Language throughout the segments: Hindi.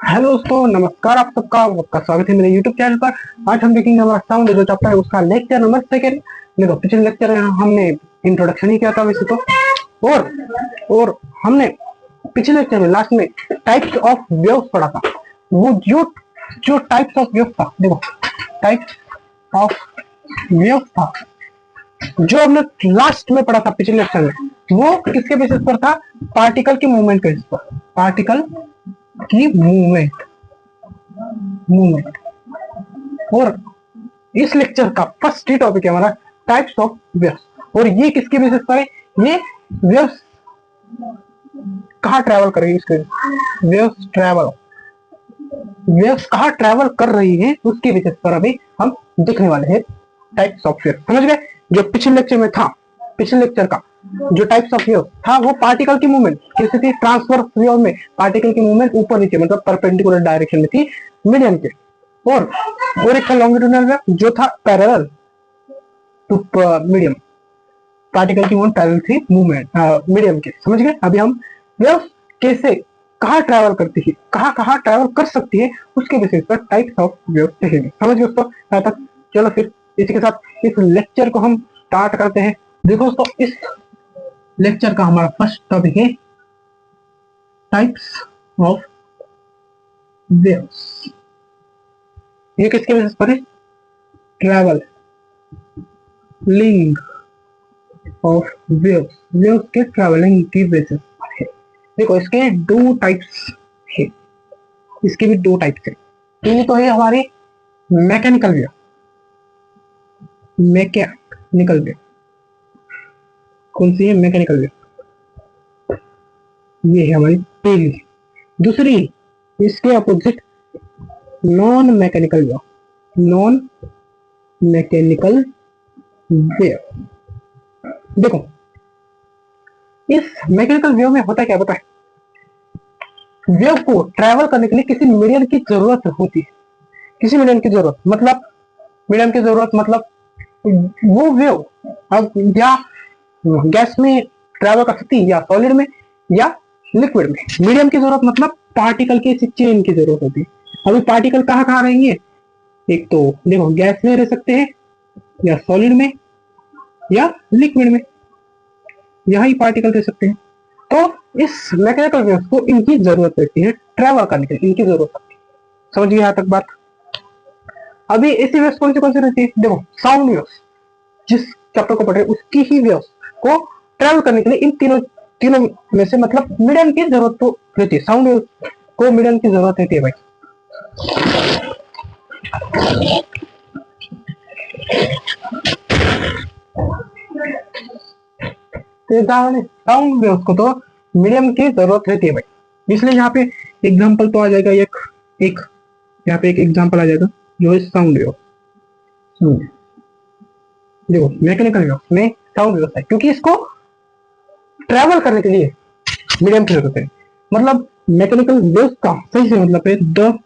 हेलो दोस्तों, नमस्कार। आप सबका आपका स्वागत है मेरे YouTube चैनल पर। आज हम देखेंगे हमारा साउंड जो चैप्टर है उसका लेक्चर नंबर सेकंड। देखो, पिछले लेक्चर में हमने इंट्रोडक्शन ही किया था वैसे तो, और हमने पिछले लेक्चर में लास्ट में टाइप्स ऑफ वेव्स पढ़ा था। वो जो जो टाइप्स ऑफ वेव्स था, देखो टाइप्स ऑफ वेव्स था जो हमने लास्ट में पढ़ा था पिछले लेक्चर में, वो किसके बेसिस पर था? पार्टिकल की मूवमेंट के बेसिस पर। पार्टिकल की मूवमेंट और इस लेक्चर का फर्स्ट टॉपिक है हमारा टाइप्स ऑफ वेव्स। और ये किसके बेसिस पर है? ये वेव्स कहाँ ट्रैवल कर रही है, इसके वेव्स कहाँ ट्रैवल कर रही है उसके बेसिस पर अभी हम देखने वाले हैं टाइप्स ऑफ वेव्स। समझ गए? जो पिछले लेक्चर में था, पिछले लेक्चर का जो टाइप्स ऑफ वेव था वो पार्टिकल की मूवमेंट कैसे थी। ट्रांसवर्स वेव में पार्टिकल की मूवमेंट ऊपर नीचे मतलब परपेंडिकुलर डायरेक्शन में थी मीडियम के। और एक था लॉन्गिट्यूडनल वेव जो था पैरेलल टू मीडियम। पार्टिकल की मूवमेंट पैरेलल थी मूवमेंट मीडियम के। समझ गए? अभी हम वेव कैसे कहाँ ट्रैवल करती है, कहाँ ट्रैवल कर सकती है उसके बेसिस पर टाइप्स ऑफ वेव देखेंगे। समझ गए दोस्तों? यहाँ तक चलो फिर इसी के साथ इस लेक्चर को हम स्टार्ट करते हैं। देखो दोस्तों, इस लेक्चर का हमारा फर्स्ट टॉपिक है टाइप्स ऑफ वेव्स। ये किसके बेसिस पर है? ट्रैवलिंग ऑफ वेव्स, वेव्स के ट्रैवलिंग की बेसिस पर है। देखो, इसके दो टाइप्स है, इसके भी दो टाइप्स है। ये तो है हमारी मैकेनिकल वेव, मैकेनिकल वेव। कौन सी है? मैकेनिकल वेव, ये है हमारी पहली। दूसरी इसके opposite non mechanical wave, non mechanical wave. देखो, इस मैकेनिकल वेव में होता क्या पता है? वेव को ट्रैवल करने के लिए किसी मीडियम की जरूरत होती है। किसी मीडियम की जरूरत मतलब वो वेव अब या गैस में ट्रैवल कर सकती है, या सॉलिड में, या लिक्विड में। मीडियम की जरूरत मतलब पार्टिकल की चेन की जरूरत होती है। अभी पार्टिकल कहाँ रहेंगे? एक तो देखो, गैस में रह सकते हैं, या सॉलिड में, या लिक्विड में, यही पार्टिकल रह सकते हैं। तो इस मैकेनिकल वेव्स को इनकी जरूरत रहती है ट्रैवल करने के लिए, इनकी जरूरत होती है। समझ गए यहाँ तक बात? अभी ऐसी वेव्स कौन सी रहती है? देखो, साउंड वेव्स, जिस चैप्टर को पढ़ रहे उसकी ही वेव्स को ट्रैवल करने के लिए इन तीनों में से मतलब मीडियम की जरूरत तो रहती है। साउंड वेव्स को मीडियम की जरूरत रहती है भाई। साउंड वेव्स को तो मीडियम की जरूरत रहती है भाई। इसलिए यहाँ पे एग्जांपल तो आ जाएगा, एक यहाँ पे एक एग्जांपल आ जाएगा जो है साउंड वेव। देखो, मैकेनिकल वेव में साउंड वेव है क्योंकि इसको ट्रैवल करने के लिए मीडियम की जरूरत है। मतलब मैकेनिकल वेव्स का सही से मतलब है the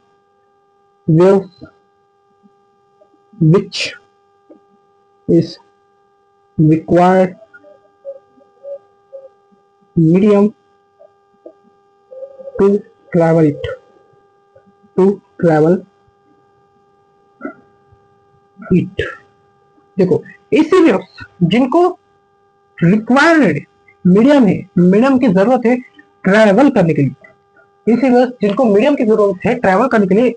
waves which is required medium to travel it। देखो, ऐसी वेव्स जिनको रिक्वायर्ड मीडियम है, मीडियम की जरूरत है ट्रैवल करने के लिए, ऐसी वेव्स जिनको मीडियम की जरूरत है ट्रैवल करने के लिए,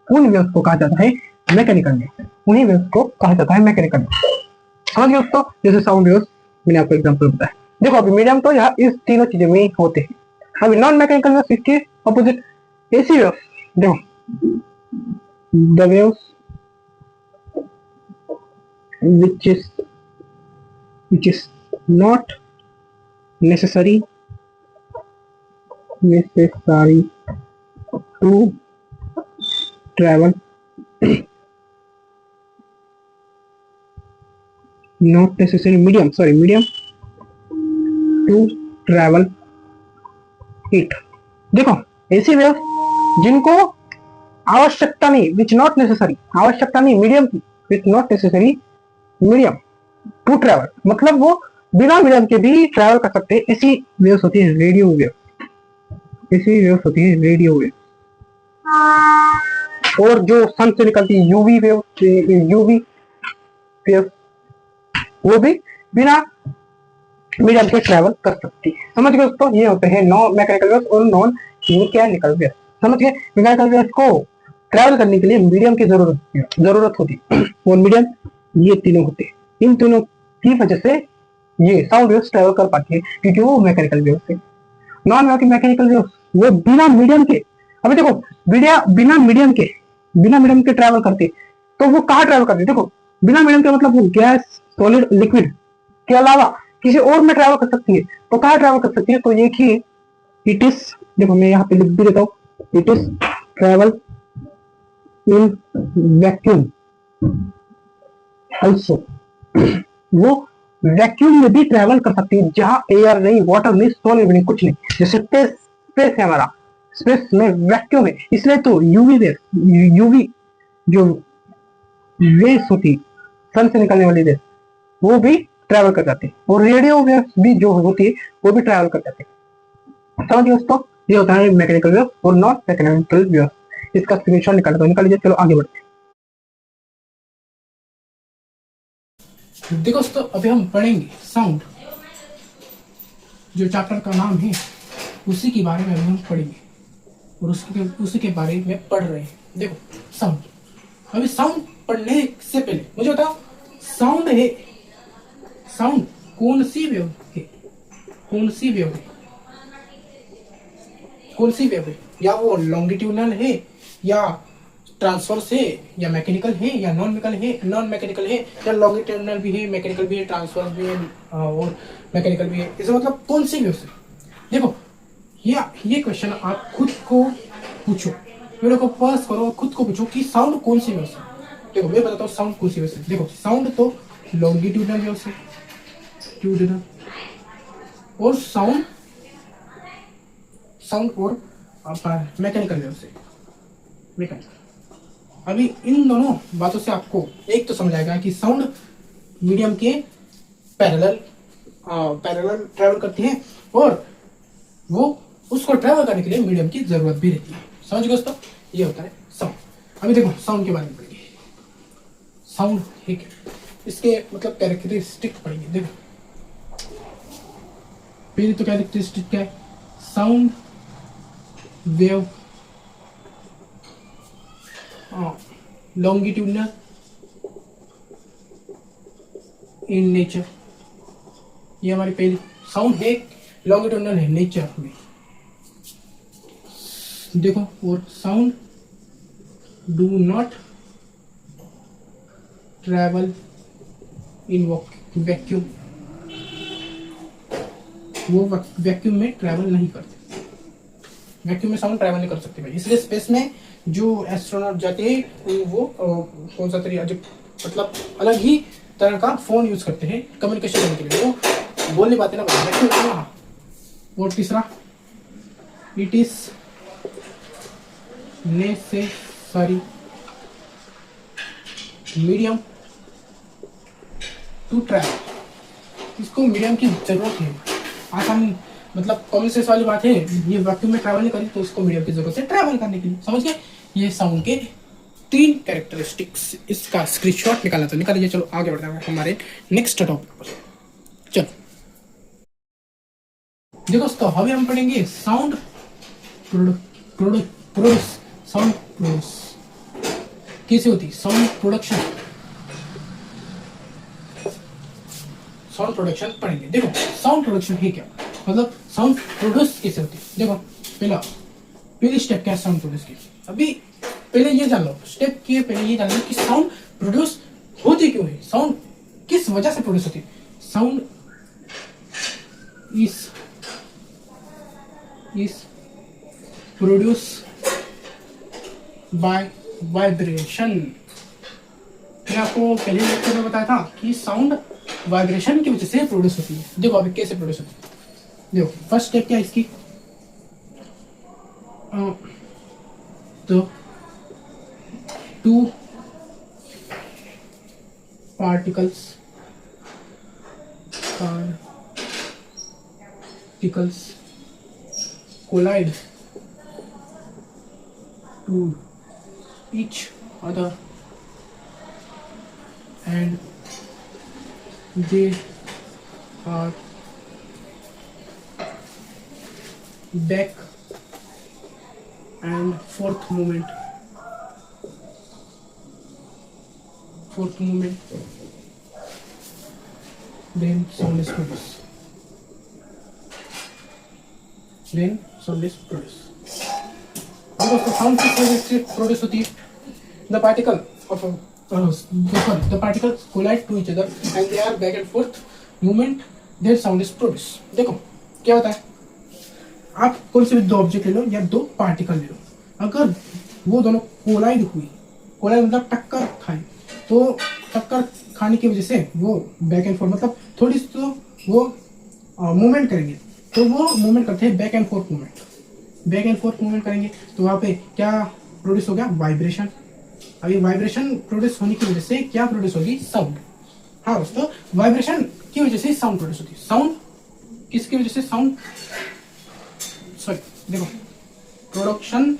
उन वेव्स को कहा जाता है मैकेनिकल वेव। उन्हीं वेव्स को कहा जाता है मैकेनिकल वेव। समझ गए दोस्तों? जैसे साउंड वेव्स मैंने आपको एग्जांपल बताया। देखो, अभी मीडियम तो यहाँ इस तीनों चीजों में होते हैं। अभी नॉन मैकेनिकल वेव्स इसके अपोजिट एसी वेव्स। देखो, the waves which is not necessary to travel not necessary medium to travel it। देखो, ऐसी वेव जिनको आवश्यकता नहीं, विच नॉट नेसेसरी, आवश्यकता नहीं मीडियम की, which not necessary medium to travel, मतलब वो बिना मीडियम के भी ट्रैवल कर सकते हैं। ऐसी वेव्स होती है रेडियो वेव। ऐसी वेव्स होती है रेडियो वेव। और जो सन से निकलती यूवी वेव, यूवी वेव वो भी बिना मीडियम के ट्रेवल कर सकती है। समझ गए दोस्तों, ये होते हैं नॉन मैकेनिकल वेव्स और नॉन मैकेनिकल वेव्स। समझ गए, मैकेनिकल वेव्स को ट्रेवल करने के लिए मीडियम की जरूरत होती है और मीडियम ये तीनों होते हैं। इन तीनों की वजह से ये साउंड वेव्स ट्रेवल कर पाती है, क्योंकि वो मैकेनिकल वेव्स है। नॉन मैकेनिकल वेव्स वो बिना मीडियम के, अभी देखो बिना मीडियम के ट्रेवल करती है, तो वो कहाँ ट्रेवल करती है? देखो बिना मीडियम के मतलब वो गैस, सॉलिड, लिक्विड के अलावा किसी और में ट्रैवल कर सकती है। तो कहाँ ट्रैवल कर सकती है? तो ये कि इट इज, देखो मैं यहाँ पे लिख भी देता हूँ, it is travel in vacuum also. वो वैक्यूम में भी ट्रैवल कर सकती है, जहां एयर नहीं, वाटर नहीं, सॉलिड नहीं, कुछ नहीं। जैसे स्पेस है हमारा, स्पेस में वैक्यूम है, इसलिए तो यूवी जो वेव्स होती, सन से निकलने वाली वेव्स, वो भी ट्रैवल कर जाते हैं। और रेडियो वेव्स भी जो होती है वो भी ट्रैवल कर जाते हैं। समझ गए दोस्तों, ये होता है मैकेनिकल वेव और नॉन मैकेनिकल वेव। इसका स्क्रीनशॉट निकाल लीजिए। चलो आगे बढ़ते हैं। देखो दोस्तों, अभी हम पढ़ेंगे साउंड, जो चैप्टर का नाम है उसी के बारे में हम पढ़ेंगे और उसी के बारे में पढ़ रहे हैं। देखो साउंड, अभी साउंड पढ़ने से पहले मुझे बताओ, साउंड है, साउंड कौन सी वेव है? कौन सी वेव है? कौन सी वेव है? या वो लॉन्गिट्यूडनल है, या ट्रांसवर्स है, या मैकेनिकल है, या नॉन मैकेनिकल है, या लॉन्गिट्यूडनल भी है, मैकेनिकल भी है, ट्रांसवर्स भी है और मैकेनिकल भी है। इसका मतलब कौन सी वेव है? देखो ये क्वेश्चन आप खुद को पूछो, वीडियो को पॉज करो, खुद को पूछो कि साउंड कौन सी वेव है। देखो मैं बताता हूँ साउंड कौन सी वेव है। देखो साउंड तो लॉन्गिट्यूडनल वेव है, और साउंड और मैकेनिकल वेव से, मैकेनिकल। अभी इन दोनों बातों से आपको एक तो समझ आएगा कि साउंड मीडियम के पैरेलल ट्रैवल करती है, और वो उसको ट्रैवल करने के लिए मीडियम की जरूरत भी रहती है। समझ गए दोस्तों, ये होता है साउंड। अभी देखो साउंड के बारे में पढ़ेंगे। साउंड ठीक, इसके मतलब कैरेक्टरिस्टिक पढ़ेंगे। देखो पहले तो कैरेक्टरिस्टिक क्या है? Sound wave longitudinal in nature, ये हमारी पहली साउंड है, लॉन्गिट्यूडनल है नेचर में। देखो, और sound do not travel in vacuum, वो वैक्यूम में ट्रैवल नहीं करते, वैक्यूम में साउंड ट्रैवल नहीं कर सकते भाई। इसलिए स्पेस में जो एस्ट्रोनॉट जाते हैं वो कौन सा तरीका, मतलब अलग ही तरह का फोन यूज करते हैं कम्युनिकेशन करने के लिए, वो बोल नहीं पाते ना भाई। और तीसरा, it is necessary medium to travel, इसको मीडियम की जरूरत है। आसान मतलब कॉमन सेंस वाली बात है, ये वैक्यूम में ट्रैवल नहीं करी तो इसको मीडियम की जरूरत है ट्रैवल करने के लिए। समझ गए? ये साउंड के 3 कैरेक्टरिस्टिक्स, इसका स्क्रीनशॉट निकालना तो निकालिए। चलो आगे बढ़ते हैं हमारे नेक्स्ट टॉपिक पर। चलो देखो दोस्तों, अभी हम पढ़ेंगे साउंड प्रोड्यूस, साउंड प्रोड्यूस कैसे होती, साउंड प्रोडक्शन पढ़ेंगे। देखो साउंड प्रोडक्शन है क्या, मतलब साउंड प्रोड्यूस कैसे होती है। देखो पहली स्टेप क्या है साउंड प्रोड्यूस की। अभी पहले ये जान लो, स्टेप के पहले ये जान लो कि साउंड प्रोड्यूस होती क्यों है, साउंड किस वजह से प्रोड्यूस होती है। Sound is produce by vibration. मैं आपको पहले लेक्चर में बताया था कि साउंड वाइब्रेशन की वजह से प्रोड्यूस होती है। देखो अभी कैसे प्रोड्यूस होती है। देखो फर्स्ट स्टेप क्या है इसकी, तो 2 particles collide to each other and they are back and forth movement then sound is produced. Because the sound is produced होती है, the particle of the particles collide to each other and they are back and forth movement, then sound is produced. देखो क्या होता है, आप कौन से भी दो ऑब्जेक्ट ले लो या दो पार्टिकल ले लो, अगर वो दोनों कोलाइड मतलब टक्कर खाए, तो टक्कर खाने की वजह से वो बैक एंड फोर्थ मतलब थोड़ी सी तो वो मूवमेंट करेंगे, तो वो मूवमेंट करते हैं बैक एंड फोर्थ मूवमेंट करेंगे, तो वहाँ पे क्या प्रोड्यूस हो गया, वाइब्रेशन। अभी वाइब्रेशन प्रोड्यूस होने की वजह से क्या प्रोड्यूस होगी, साउंड। हाँ दोस्तों, वाइब्रेशन की वजह से साउंड प्रोड्यूस होती है। साउंड किसकी वजह से, साउंड सॉरी देखो, production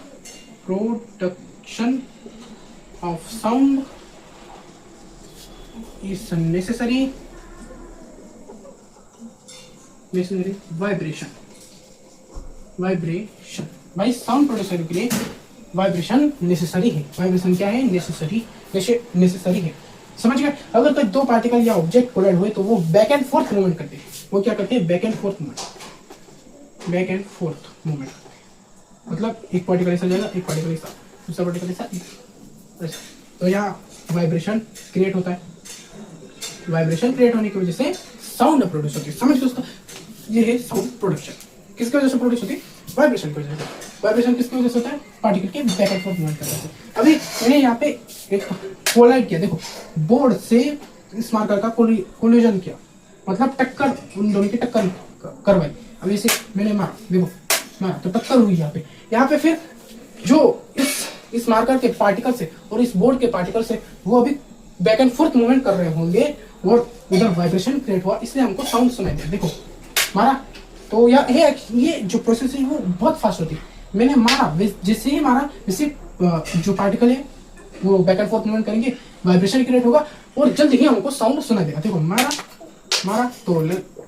of sound is necessary vibration. भाई साउंड प्रोड्यूस होने के लिए वाइब्रेशन नेसेसरी है। वाइब्रेशन क्या है, नेसेसरी है। समझ गए। अगर तो दो पार्टिकल या ऑब्जेक्ट कोलाइड हुए तो वो बैक एंड फोर्थ मूवमेंट करते हैं। वो क्या करते हैं, बैक एंड फोर्थ मूवमेंट। मतलब एक पार्टिकल ऐसा जाएगा, एक पार्टिकल ऐसा, दूसरा पार्टिकल ऐसा। तो यहाँ वाइब्रेशन क्रिएट होता है। वाइब्रेशन क्रिएट होने की वजह से साउंड प्रोड्यूस होती है। समझ गए दोस्तों, ये है साउंड प्रोडक्शन। किसकी वजह से प्रोड्यूस होती है, वाइब्रेशन की वजह से। वाइब्रेशन किसकी वजह से होता है, पार्टिकल के बैक एंड फोर्थ मूवमेंट करने से। अभी मैंने यहाँ पे एक कोलाइड किया, देखो बोर्ड से इस मार्कर का कोलिजन किया, मतलब टक्कर, उन दोनों की टक्कर करवाई। अब इसे मैंने मारा, देखो मारा तो टक्कर हुई यहाँ पे फिर जो इस मार्कर के पार्टिकल से और इस बोर्ड के पार्टिकल से वो अभी बैक एंड फोर्थ मूवमेंट कर रहे होंगे और उधर वाइब्रेशन क्रिएट हुआ, इसलिए हमको साउंड सुनाई दिया। देखो मारा तो ये जो प्रोसेस है वो बहुत फास्ट होती है। मैंने मारा, जैसे ही मारा वैसे जो पार्टिकल है वो बैक एंड फोर्थ मूवमेंट करेंगे, वाइब्रेशन क्रिएट होगा और जल्द ही हमको साउंड सुनाई देगा। देखो मारा तो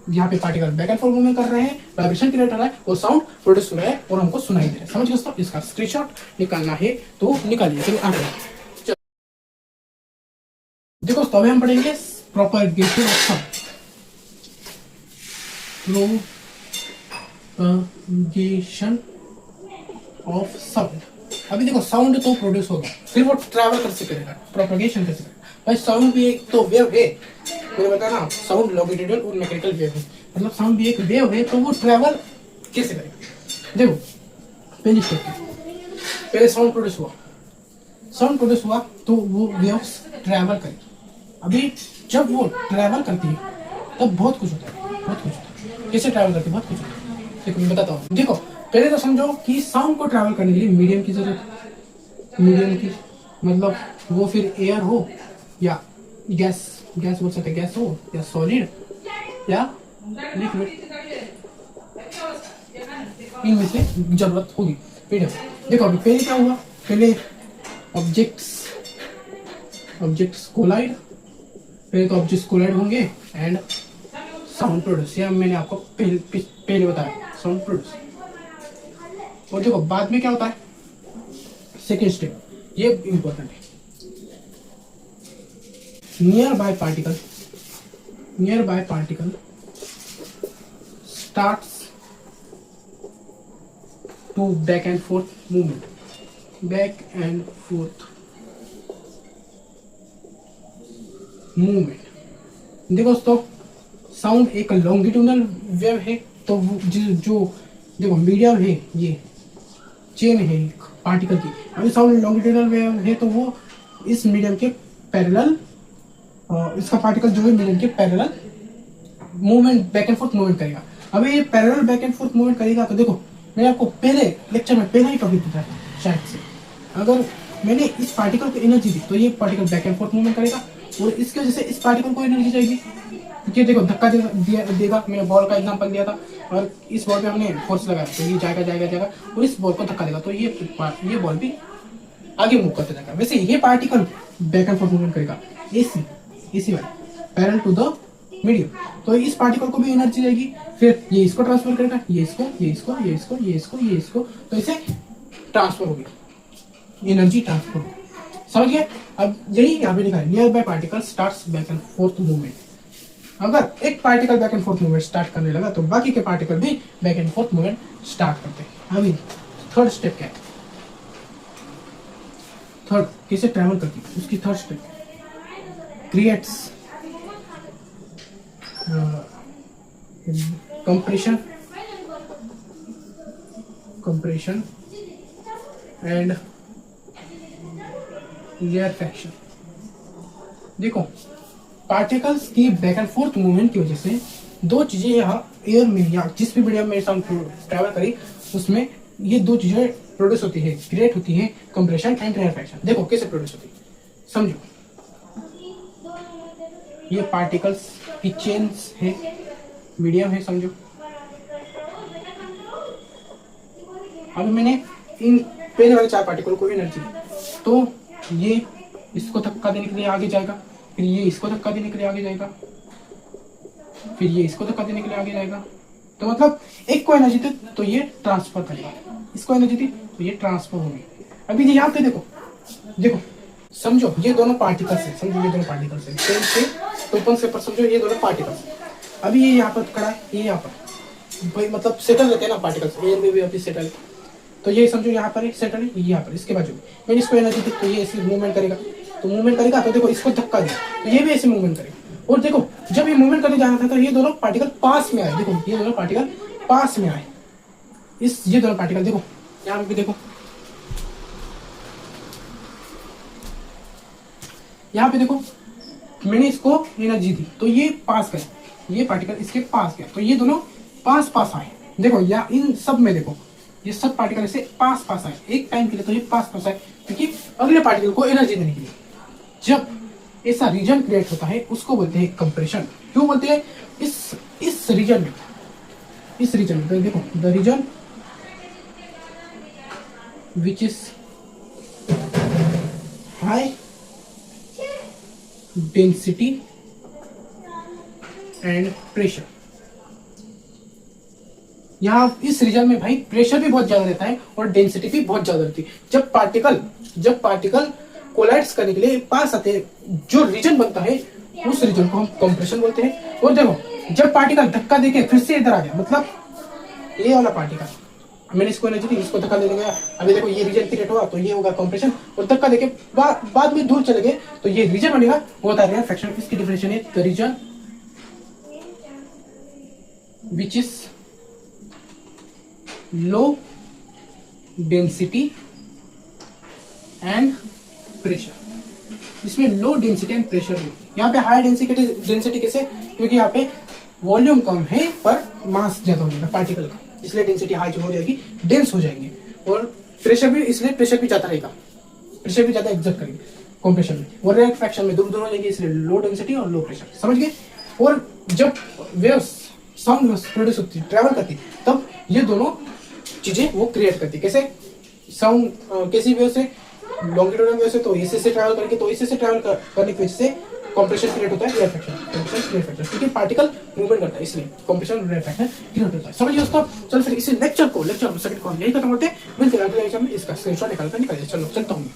यहाँ पे particle back and fourth movement कर रहे हैं, वाइब्रेशन क्रिएट हो रहा है और साउंड प्रोड्यूस हो रहा है और हमको सुनाई दे रहा है। समझ गए दोस्तों, इसका स्क्रीनशॉट निकालना है तो निकालिए। चलिए आगे देखो, तो अभी हम पढ़ेंगे propagation of sound. Propagation of sound. अभी देखो साउंड तो प्रोड्यूस होगा, फिर वो ट्रैवल कैसे करेगा, प्रोपगेशन कैसे करेगा। भाई साउंड भी एक तो वेव है, मैंने बताया ना, साउंड लॉन्गिट्यूडनल और मैकेनिकल वेव है। मतलब साउंड भी एक वेव है, तो वो ट्रैवल कैसे करेगा। देखो पहली स्टेप, पहले साउंड प्रोड्यूस हुआ तो वो वेव्स ट्रैवल करेगी। अभी जब वो ट्रैवल करती है तब बहुत कुछ होता है। कैसे ट्रैवल करती है, बहुत कुछ होता है। देखो मैं बताता हूँ। देखो पहले तो समझो कि साउंड को ट्रैवल करने के लिए मीडियम की जरूरत है। मीडियम की मतलब वो फिर एयर हो या गैस बोल सकते, गैस हो या सॉलिड या लिक्विड, इनमें से जरूरत होगी मीडियम। देखो अभी पहले क्या हुआ, पहले ऑब्जेक्ट्स कोलाइड, पहले तो ऑब्जेक्ट्स कोलाइड होंगे एंड साउंड प्रोड्यूस। या मैंने आपको पहले बताया साउंड प्रोड्यूस। और देखो बाद में क्या होता है, सेकेंड स्टेप, ये इंपॉर्टेंट है। Near by particle starts to back and forth movement। देखो दोस्तों, साउंड एक लॉन्गिट्यूडनल वेव है, तो जो देखो मीडियम है, ये चेन है एक पार्टिकल की। अभी साउंड लॉन्गिट्यूडनल वेव है तो वो इस मीडियम के पैरेलल, इसका पार्टिकल जो है मीडियम के parallel movement, back and fourth movement करेगा। अभी ये parallel back and fourth movement करेगा तो देखो मैंने आपको पहले लेक्चर में पहला ही टॉपिक बताया शायद से, अगर मैंने इस पार्टिकल को एनर्जी दी तो ये particle back and fourth movement करेगा और इसकी वजह से इस पार्टिकल को एनर्जी चाहिए। ये देखो धक्का देगा। मैंने बॉल का एग्जांपल दिया था और इस बॉल पे हमने फोर्स लगाया तो ये जाएगा और इस बॉल को धक्का देगा तो ये बॉल भी आगे मूव करते जाएगा। वैसे ये particle back and fourth movement करेगा, एसी वाला पैरेलल टू द मीडियम, तो इस पार्टिकल को भी एनर्जी जाएगी, फिर ये इसको ट्रांसफर करेगा, ये इसको, ये इसको, ये इसको, ये इसको, ये इसको, तो इसे ट्रांसफर होगी, एनर्जी ट्रांसफर होगी। समझ गए? अब यही यहाँ पे लिखा है, near by particle starts back and fourth movement. अगर एक particle back and fourth movement start करने लगा तो बाकी के पार्टिकल भी back and fourth movement start करते हैं। अभी थर्ड स्टेप क्या है? थर्ड कैसे ट्रैवल करती है उसकी third step creates compression and rarefaction. देखो पार्टिकल्स की बैक एंड फोर्थ मूवमेंट की वजह से दो चीजें यहाँ एयर में या जिस भी मीडियम में साउंड ट्रैवल करी उसमें ये दो चीजें प्रोड्यूस होती है, क्रिएट होती है, कंप्रेशन एंड रेयरफैक्शन। देखो कैसे प्रोड्यूस होती है, समझो। ये पार्टिकल्स की चेन्स है, मीडियम है, समझो। अभी मैंने इन पहले वाले चार पार्टिकल को एनर्जी दी, तो ये इसको धक्का देने के लिए आगे जाएगा, फिर ये इसको धक्का देने के लिए आगे जाएगा, फिर ये इसको धक्का देने के लिए आगे जाएगा। तो मतलब एक को एनर्जी दी तो ये ट्रांसफर करेगा, इसको एनर्जी दी तो ये ट्रांसफर होगी। अभी ये यहाँ पे देखो, देखो समझो, ये दोनों पार्टिकल्स है, समझो ये दोनों पार्टिकल्स है, सेल से टोपन से पर समझो ये दोनों पार्टिकल्स। अभी ये यहाँ पर खड़ा है, ये यहाँ पर भाई मतलब सेटल रहते हैं ना पार्टिकल्स, एयर में भी अभी सेटल। तो ये समझो यहाँ पर सेटल है, ये यहाँ पर इसके बाजू में मैंने इसको एनर्जी दी तो ये ऐसे मूवमेंट करेगा, तो मूवमेंट करेगा तो देखो इसको धक्का दिया तो ये भी ऐसे मूवमेंट करेगा। और देखो जब ये मूवमेंट करने जा रहा था तो ये दोनों पार्टिकल पास में आए, देखो ये दोनों पार्टिकल पास में आए, ये दोनों पार्टिकल देखो यहाँ पे भी देखो, यहाँ पे देखो मैंने इसको एनर्जी दी तो ये पास गए, ये पार्टिकल इसके पास गया, तो ये दोनों पास पास आए। देखो या इन सब में देखो ये सब पार्टिकल ऐसे पास पास आए एक टाइम के लिए, तो ये पास पास आए क्योंकि अगले पार्टिकल को एनर्जी देने के लिए। जब ऐसा रीजन क्रिएट होता है उसको बोलते हैं कंप्रेशन। क्यों बोलते हैं? इस रीजन में, इस रीजन में देखो the region which is high density and pressure. यहाँ इस रीजन में भाई प्रेशर भी बहुत ज्यादा रहता है और डेंसिटी भी बहुत ज्यादा रहती है। जब पार्टिकल कोलाइड्स करने के लिए पास आते हैं, जो रीजन बनता है उस रीजन को हम कंप्रेशन बोलते हैं। और देखो जब पार्टिकल धक्का देके फिर से इधर आ गया, मतलब ये वाला पार्टिकल मैंने इसको एनर्जी दी, इसको धक्का दे गया, अभी देखो ये रीजन क्रिएट हुआ तो ये होगा कंप्रेशन, और धक्का देके बाद में दूर चले गए तो ये रीजन बनेगा, वो होता है रेयरफैक्शन। इसकी डिफिनेशन है the region which is low density and pressure. इसमें लो डेंसिटी एंड प्रेशर है। यहाँ पे हाई डेंसिटी कैसे? क्योंकि यहाँ पे वॉल्यूम कम है पर मास ज्यादा हो जाएगा पार्टिकल का, इसलिए डेंसिटी हाई हो जाएगी, डेंस हो जाएंगे। और प्रेशर भी, इसलिए प्रेशर भी ज्यादा रहेगा, प्रेशर भी ज्यादा एग्जर्ट करेंगे कंप्रेशन में। और रेयरफैक्शन में दूर हो जाएंगे, इसलिए लो डेंसिटी और लो प्रेशर। समझ गए? और जब वेव्स साउंड वेव्स प्रोड्यूस होती है, ट्रैवल करती, तब ये दोनों चीजें वो क्रिएट करती। कैसे? साउंड कैसी वेव से? लॉन्गिट्यूडनल वेव से, तो इसी से ट्रैवल करके, तो इसी से ट्रैवल करने की वजह से कंप्रेशन क्रिएट होता है, रेयरफैक्शन क्योंकि पार्टिकल मूवमेंट करता है, इसलिए कंप्रेशन रेयरफैक्शन क्रिएट होता है। समझिए दोस्तों? चलो फिर इसी लेक्चर को सेकंड को यही खत्म करते हैं। मिलते हैं अगले लेक्चर में, इसका स्क्रीनशॉट निकाल कर निकालिए। चलो चलता हूँ।